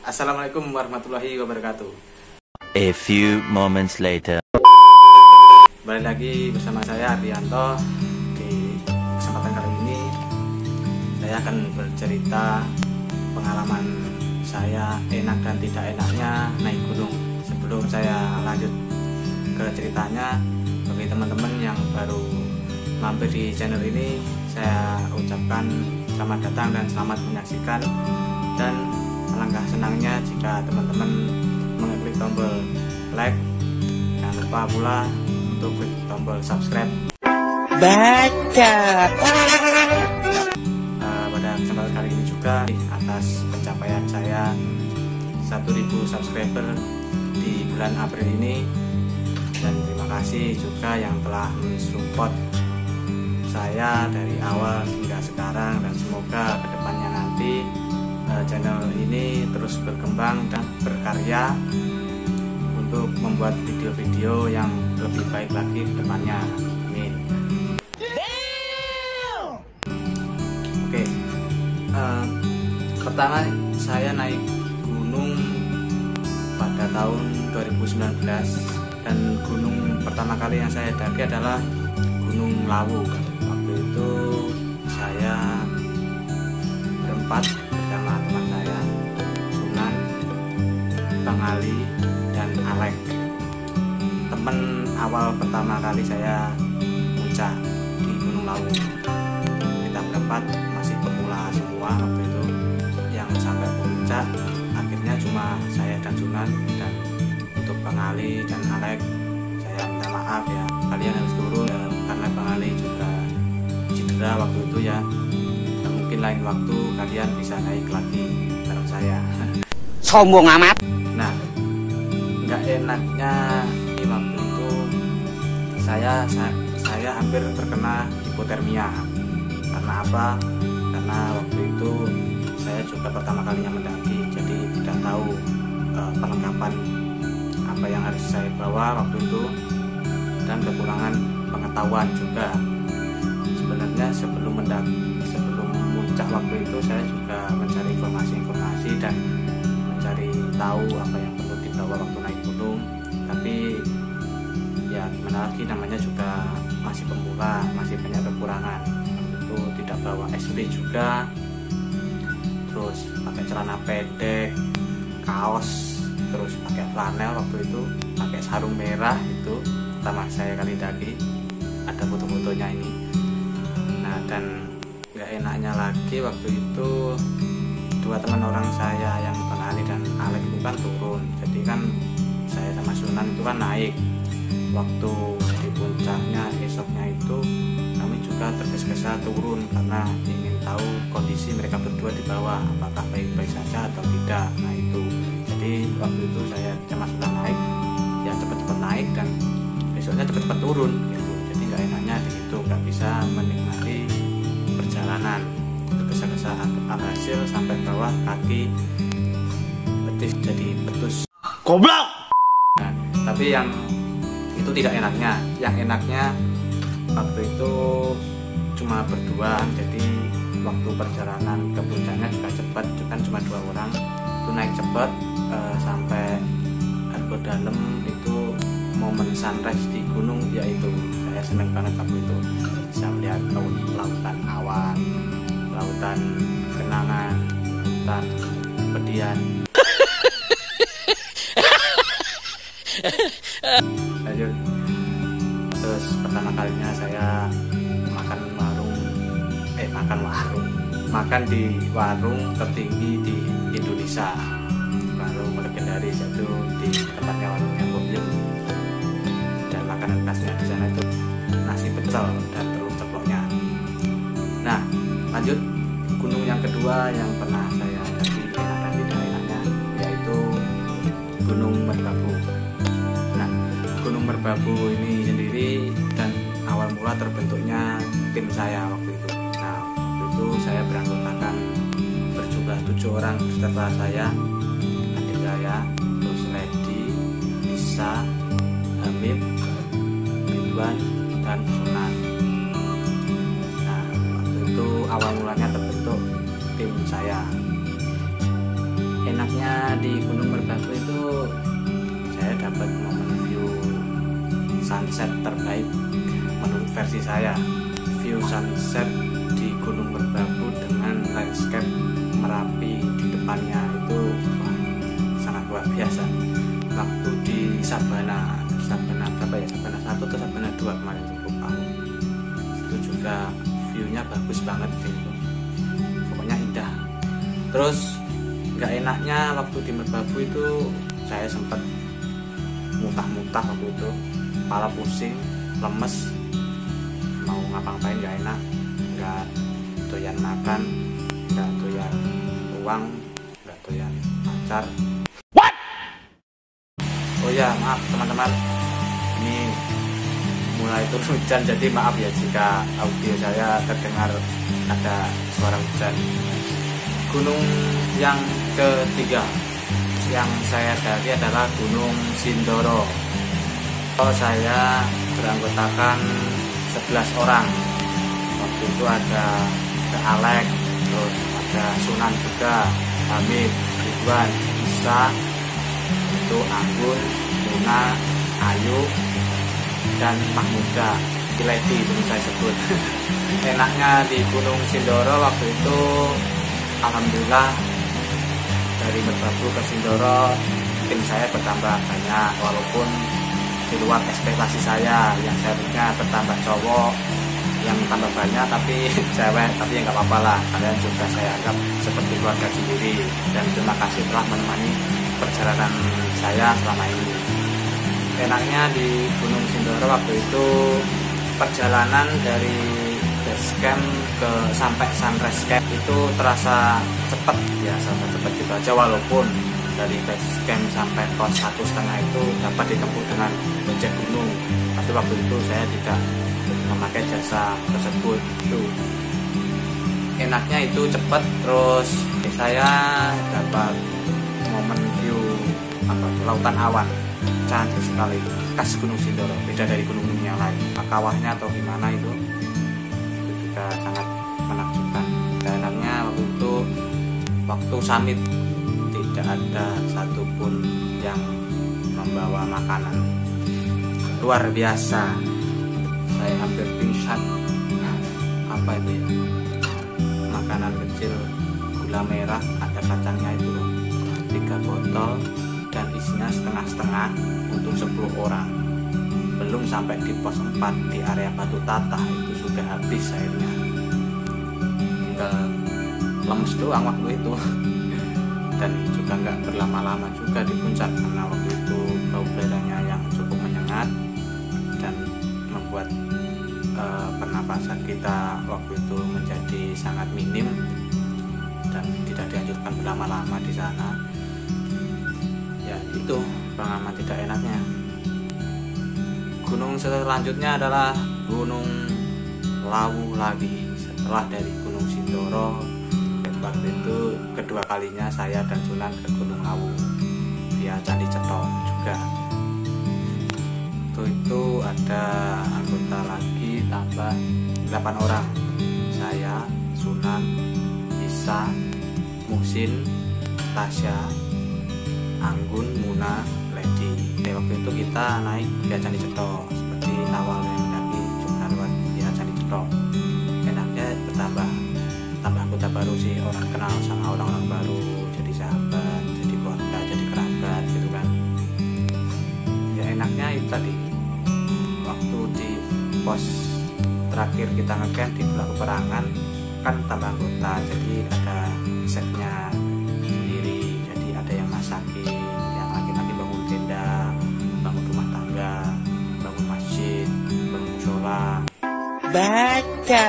Assalamualaikum warahmatullahi wabarakatuh. A few moments later. Balik lagi bersama saya Ardianto. Di kesempatan kali ini saya akan bercerita pengalaman saya enak dan tidak enaknya naik gunung. Sebelum saya lanjut ke ceritanya, bagi teman-teman yang baru mampir di channel ini, saya ucapkan selamat datang dan selamat menyaksikan. Dan alangkah senangnya jika teman-teman mengklik tombol like. Jangan lupa pula untuk klik tombol subscribe. Baca. Pada kesempatan kali ini juga atas pencapaian saya 1000 subscriber di bulan April ini, dan terima kasih juga yang telah mensupport saya dari awal hingga sekarang, dan semoga kedepannya nanti channel ini terus berkembang dan berkarya untuk membuat video-video yang lebih baik lagi ke depannya. Amin. Oke, pertama saya naik gunung pada tahun 2019, dan gunung pertama kali yang saya daki adalah Gunung Lawu. Waktu itu saya berempat bersama teman saya, Sunan, Bang Ali, dan Alek. Temen awal pertama kali saya muncak di Gunung Lawu. Kita berempat masih pemula semua waktu itu. Yang sampai puncak akhirnya cuma saya dan Sunan, dan untuk Bang Ali dan Alek saya minta maaf ya, kalian harus turun ya, karena Bang Ali juga cedera waktu itu ya. Mungkin lain waktu kalian bisa naik lagi bareng saya. Sombong amat. Nah, nggak enaknya waktu itu saya hampir terkena hipotermia. Karena apa? Karena waktu itu saya juga pertama kalinya mendaki, jadi tidak tahu perlengkapan apa yang harus saya bawa waktu itu, dan kekurangan pengetahuan juga. Sebenarnya sebelum puncak waktu itu saya juga mencari informasi dan mencari tahu apa yang perlu dibawa waktu naik gunung, tapi ya gimana lagi, namanya juga masih pemula, masih banyak kekurangan. Waktu itu tidak bawa SP juga, terus pakai celana pendek, kaos, terus pakai flanel, waktu itu pakai sarung merah. Itu pertama saya kali daki, ada foto-fotonya ini. Nah, dan gak enaknya lagi waktu itu dua teman orang saya yang Bang Ali dan Alek itu kan turun, jadi kan saya sama Sunan itu kan naik. Waktu di puncaknya esoknya itu kami juga tergesa-gesa turun karena ingin tahu kondisi mereka berdua di bawah, apakah baik-baik saja atau tidak. Nah itu, jadi waktu itu saya sama Sunan naik ya, cepat-cepat naik dan besoknya cepat-cepat turun gitu. Jadi gak enaknya di situ, gak bisa menikmati perjalanan. Tergesa-gesa hasil sampai bawah, kaki betis jadi petus. Goblok. Nah, tapi yang itu tidak enaknya. Yang enaknya waktu itu cuma berdua, jadi waktu perjalanan ke puncaknya juga cepat, kan cuma 2 orang. Itu naik cepat sampai Argo Dalem. Itu momen sunrise di gunung, yaitu saya seneng banget waktu itu bisa melihat lautan awan, lautan kenangan, lautan pedian. Lanjut, terus pertama kalinya saya makan di warung tertinggi di Indonesia, warung legendaris, yaitu di tempatnya warungnya Bobyem. Dan makanan khasnya di sana itu nasi pecel dan telur ceploknya. Nah, lanjut, gunung yang kedua yang pernah saya daki enak dan tidak enaknya, yaitu Gunung Merbabu. Nah, Gunung Merbabu ini sendiri dan awal mula terbentuknya tim saya waktu itu. Nah, waktu itu saya beranggotakan berjumlah 7 orang beserta saya, adik saya, terus Lady, Lisa, Hamid, Ridwan, dan Sunan. Nah, waktu itu awal mulanya terbentuk tim saya. Enaknya di Gunung Merbabu itu saya dapat momen view sunset terbaik menurut versi saya. View sunset di Gunung Merbabu dengan landscape Merapi di depannya itu sangat luar biasa. Waktu di Sabana berapa ya, Sabana 1 atau Sabana 2 kemarin itu lupa. Itu juga view-nya bagus banget gitu. Pokoknya indah. Terus nggak enaknya waktu di Merbabu itu saya sempat muntah-muntah waktu itu, kepala pusing, lemes, mau ngapa-ngapain nggak enak, nggak doyan makan, nggak doyan uang, nggak doyan pacar. Oh ya, maaf teman-teman, ini mulai turun hujan, jadi maaf ya jika audio saya terdengar ada suara hujan. Gunung yang ketiga yang saya daki adalah Gunung Sindoro. Saya beranggotakan 11 orang. Waktu itu ada Alek, terus ada Sunan juga, Hamid, Ridwan, Isa, itu Anggun, Luna, Ayu, dan Mahmuda, Kiledi belum saya sebut. Enaknya di Gunung Sindoro waktu itu, alhamdulillah dari Merbabu ke Sindoro tim saya bertambah banyak, walaupun di luar ekspektasi saya. Yang seharusnya bertambah cowok yang tambah banyak tapi cewek, tapi ya nggak apa-apa lah, kalian juga saya anggap seperti keluarga sendiri. Dan terima kasih telah menemani perjalanan saya selama ini. Enaknya di Gunung Sindoro waktu itu perjalanan dari base camp ke sampai sunrise camp itu terasa cepat ya, cepat gitu aja, walaupun dari base camp sampai pos 1,5 itu dapat ditempuh dengan ojek gunung, tapi waktu itu saya tidak memakai jasa tersebut. Itu enaknya itu cepat, terus saya dapat momen view lautan awan cantik sekali, khas Gunung Sindoro, beda dari gunung-gunung yang lain. Kawahnya atau gimana itu juga sangat menakjubkan. Dan enaknya waktu itu waktu summit tidak ada satupun yang membawa makanan, luar biasa. Saya hampir pingsan. Apa itu ya, makanan kecil gula merah ada kacangnya itu loh, 3 botol dan isinya setengah-setengah untuk 10 orang. Belum sampai di pos 4 di area Batu Tata itu sudah habis airnya, tinggal lemes doang waktu itu. Dan juga nggak berlama-lama juga di puncak karena waktu itu bau udaranya yang cukup menyengat dan membuat pernapasan kita waktu itu menjadi sangat minim dan tidak dianjurkan berlama-lama di sana. Ya itu pengalaman tidak enaknya. Gunung selanjutnya adalah Gunung Lawu lagi. Setelah dari Gunung Sindoro, waktu itu kedua kalinya saya dan Sunan ke Gunung Lawu via Candi Cetok juga. Waktu itu ada anggota lagi tambah 8 orang, saya, Sunan, Isa, Muhsin, Tasya, Anggun, Muna, Lady. Waktu itu kita naik via Candi Cetok seperti awalnya, tapi juga lewat via Candi Cetok. Enaknya bertambah anggota baru sih, orang kenal sama orang-orang baru, jadi sahabat, jadi keluarga, jadi kerabat gitu kan. Ya enaknya itu tadi, waktu di pos terakhir kita ngecamp di Pulau Peperangan kan tambah anggota, jadi ada chefnya sendiri, jadi ada yang masakin, yang laki-laki bangun tenda, bangun rumah tangga, bangun masjid, bangun musola. Baca.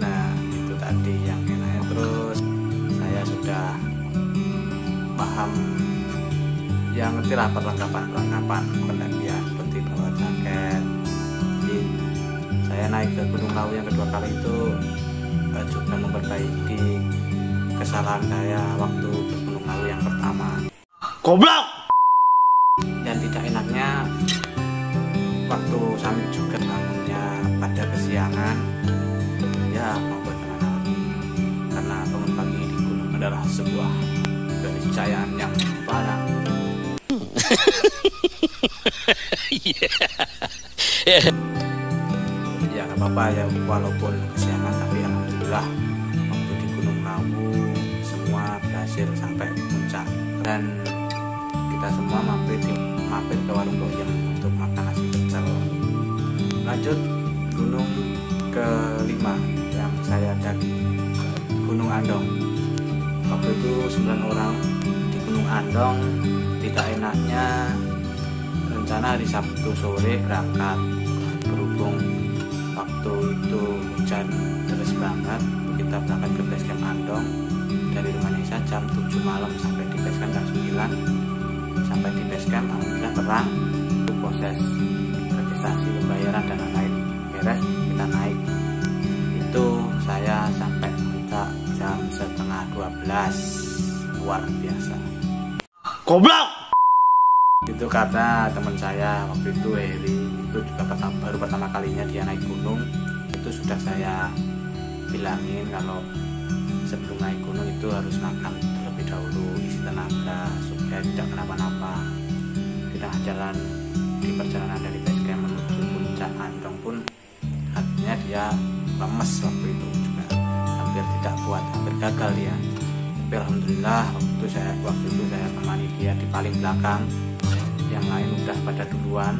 Nah itu tadi yang enaknya. Terus saya sudah paham, yang ngerti lah perlengkapan pendakian seperti bawa jaket. Jadi saya naik ke Gunung Lawu yang kedua kali itu juga memperbaiki kesalahan saya waktu ke Gunung Lawu yang pertama. Goblok. Dan tidak enaknya waktu summit juga bangunnya pada kesiangan, ya mau bagaimana, karena bangun pagi di gunung adalah sebuah keniscayaan yang parah. Ya nggak apa-apa ya, walaupun kesiangan, tapi alhamdulillah waktu di Gunung Lawu semua berhasil sampai puncak, dan kita semua mampir ke warung Boyem untuk makan nasi pecel. Lanjut gunung ke-5 yang saya daki, Gunung Andong. Waktu itu 9 orang di Gunung Andong. Tidak enaknya rencana hari Sabtu sore berangkat, berhubung waktu itu hujan deras banget. Kita berangkat ke base camp Andong dari rumahnya Isa jam 7 malam, sampai di base camp jam 9. Sampai di base camp alhamdulillah terang, proses registrasi pembayaran dan lain-lain beres, kita naik. Itu saya sampai puncak jam setengah 12, luar biasa. Goblok! Itu karena teman saya waktu itu Heri, itu juga baru pertama kalinya dia naik gunung. Itu sudah saya bilangin kalau sebelum naik gunung itu harus makan terlebih dahulu, isi tenaga supaya tidak kenapa-napa. Di tengah jalan, di perjalanan dari base camp menuju puncak Andong pun akhirnya dia lemes waktu itu juga, hampir tidak kuat, hampir gagal dia. Tapi alhamdulillah waktu itu saya temani dia di paling belakang, yang lain udah pada duluan.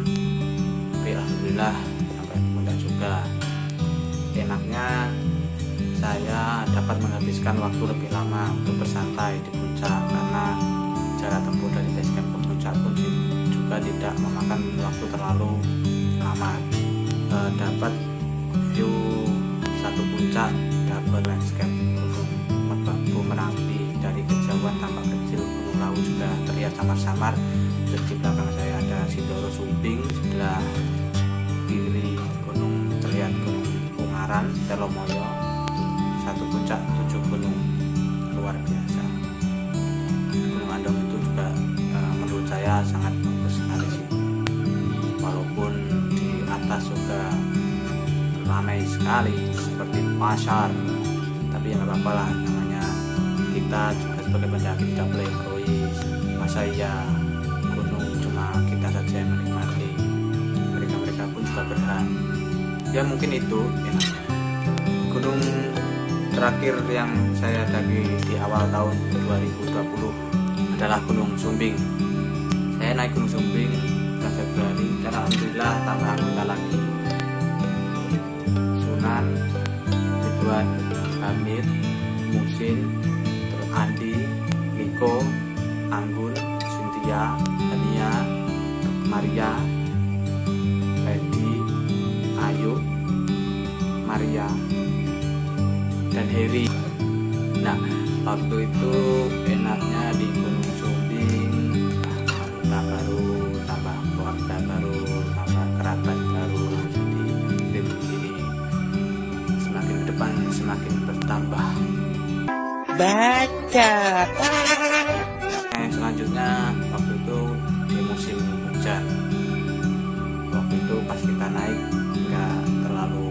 Tapi alhamdulillah sampai puncak juga. Enaknya saya dapat menghabiskan waktu lebih lama untuk bersantai di puncak, karena jarak tempuh dari base camp ke puncak pun juga tidak memakan waktu terlalu lama. Dapat view satu puncak, dapat landscape Gunung Merbabu Merapi dari kejauhan tampak kecil, Gunung Lawu juga terlihat samar-samar. Terus di belakang saya ada Sindoro Sumbing, sebelah kiri terlihat Gunung Ungaran, Telomoyo. Satu puncak 7 gunung, luar biasa. Gunung Andong itu juga menurut saya sangat bagus sekali sih. Walaupun di atas juga ramai sekali seperti pasar, tapi ya nggak apa-apa lah, namanya kita juga sebagai pendaki tidak boleh egois. Masa iya gunung cuma kita saja yang menikmati, mereka pun juga berhak. Ya mungkin itu enaknya. Gunung terakhir yang saya daki di awal tahun 2020 adalah Gunung Sumbing. Saya naik Gunung Sumbing bulan Februari, dan alhamdulillah tambah anggota lagi. Sunan, Ridwan, Hamid, Musin, terus Andi, Niko, Anggun, Cynthia, Tania, Maria, Edi, Ayu, Maria, dan Heri. Nah, waktu itu enaknya di Gunung Sumbing, anggota baru, tambah keluarga baru, tambah kerabat baru. Jadi tim ini semakin ke depan semakin bertambah. Baca. Selanjutnya waktu itu di musim hujan. Waktu itu pas kita naik nggak terlalu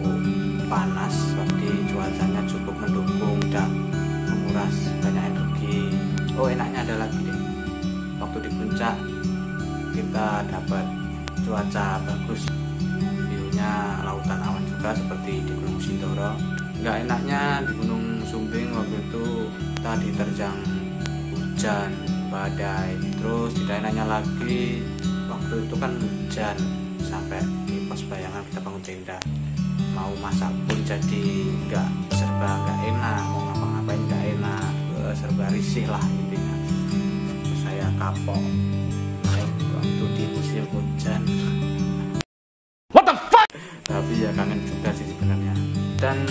panas, waktu cuacanya cukup mendukung dan menguras banyak energi. Oh, enaknya ada lagi deh, waktu di puncak kita dapat cuaca bagus, viewnya lautan awan juga seperti di Gunung Sindoro. Nggak enaknya di Gunung Sumbing waktu itu kita diterjang hujan badai. Terus tidak enaknya lagi waktu itu kan hujan, sampai di pos bayangan kita bangun tenda, mau masak pun jadi nggak enak, mau ngapa-ngapain nggak enak, serba risih lah intinya. Terus saya kapok naik waktu di musim hujan. What the fuck? Tapi ya kangen juga sih sebenarnya. Dan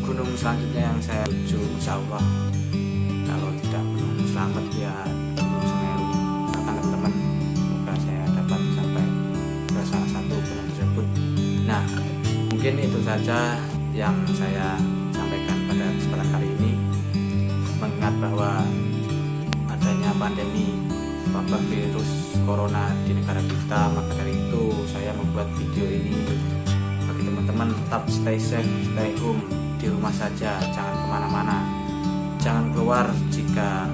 gunung selanjutnya yang saya tuju, insya Allah kalau tidak Gunung Slamet ya Gunung Semeru. Akan teman-teman, semoga saya dapat sampai ke salah satu gunung tersebut. Nah, mungkin itu saja yang saya sampaikan pada kesempatan kali ini. Mengingat bahwa adanya pandemi wabah virus corona di negara kita, maka dari itu saya membuat video ini bagi teman-teman. Tetap stay safe, stay home, di rumah saja, jangan kemana-mana. jangan keluar jika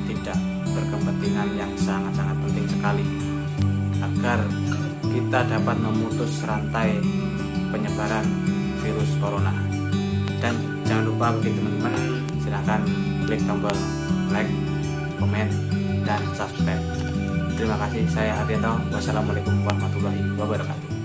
tidak berkepentingan yang sangat-sangat penting sekali, agar kita dapat memutus rantai penyebaran virus corona. Dan jangan lupa bagi teman-teman, silahkan klik tombol like, komen, dan subscribe. Terima kasih, saya Ardianto. Wassalamualaikum warahmatullahi wabarakatuh.